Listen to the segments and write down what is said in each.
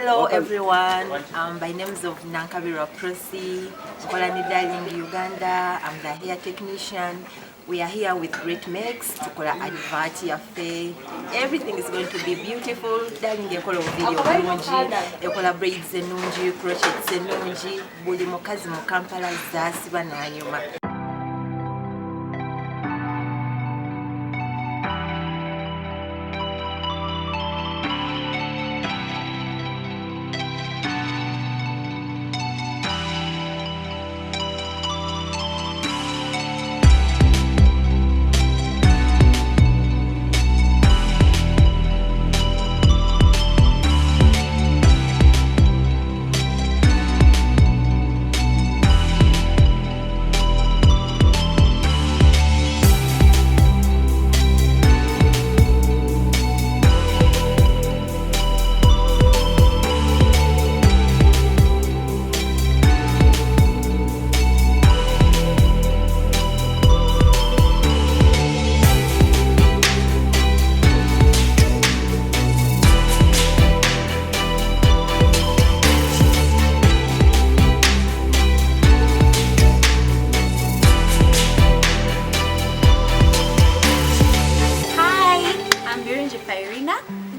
Hello everyone, by names of Nankabirwa Prosi, Kolani Darling Uganda. I'm the hair technician. We are here with Grate Makes to call advert yafe. Everything is going to be beautiful. Darling ekola video nungi, ekola braids nungi, crochets nungi, buli mukazi mu Kampala zasiba nanyuma.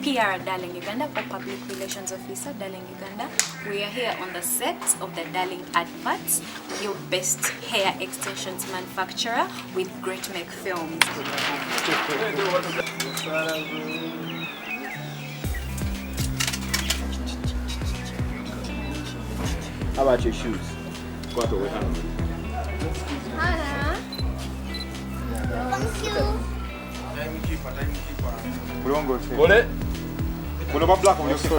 PR Darling Uganda, or Public Relations Officer Darling Uganda. We are here on the set of the Darling Adverts, your best hair extensions manufacturer with Grate Make Films. How about your shoes? Go out the way. Thank you. Black on this thing.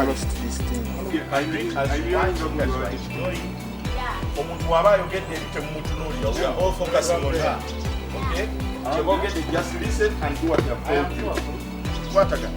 We are all focusing on that. Okay? Just listen and do what you have told you. What again?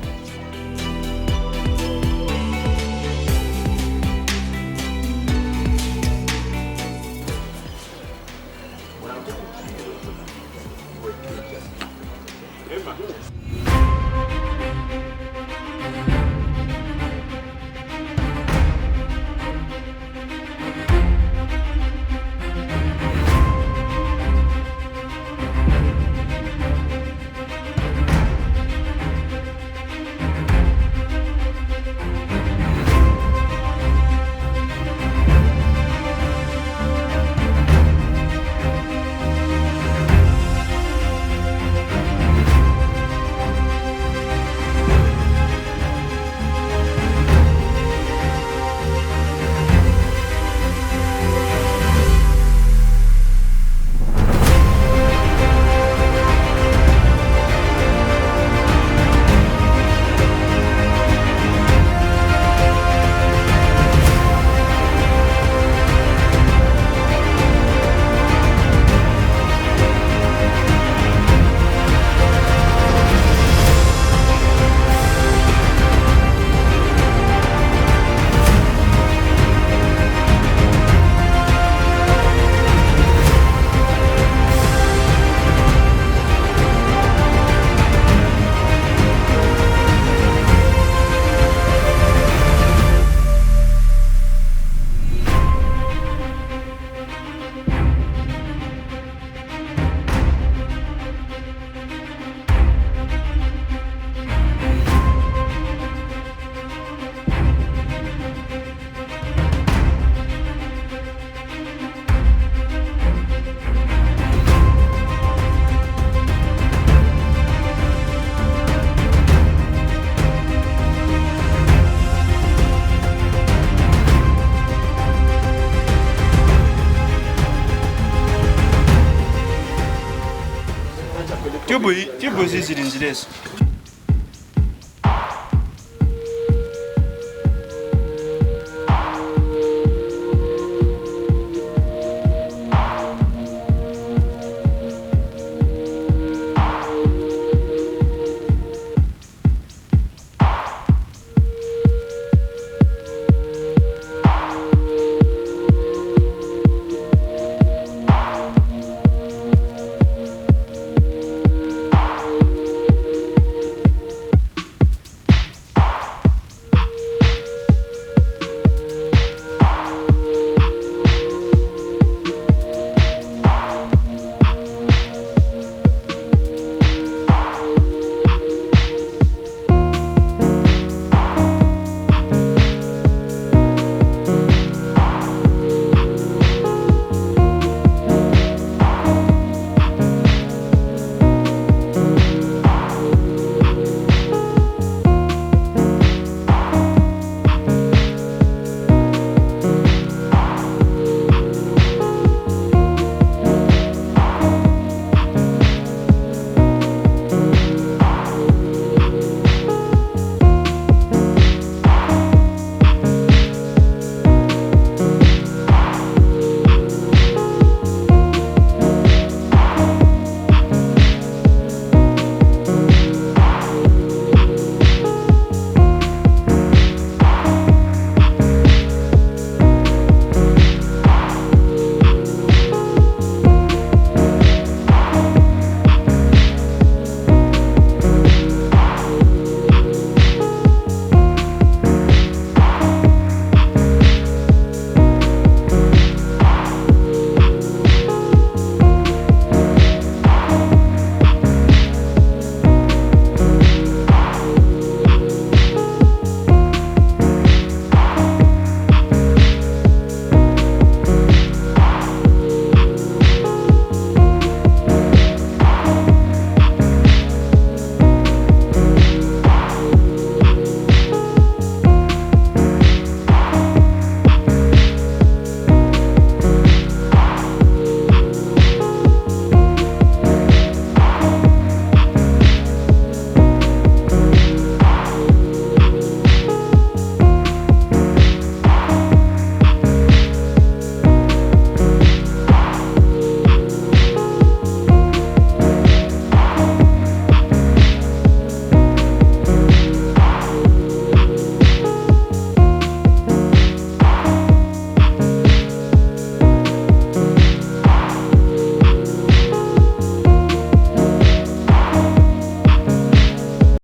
Tube ziziri nzirezo.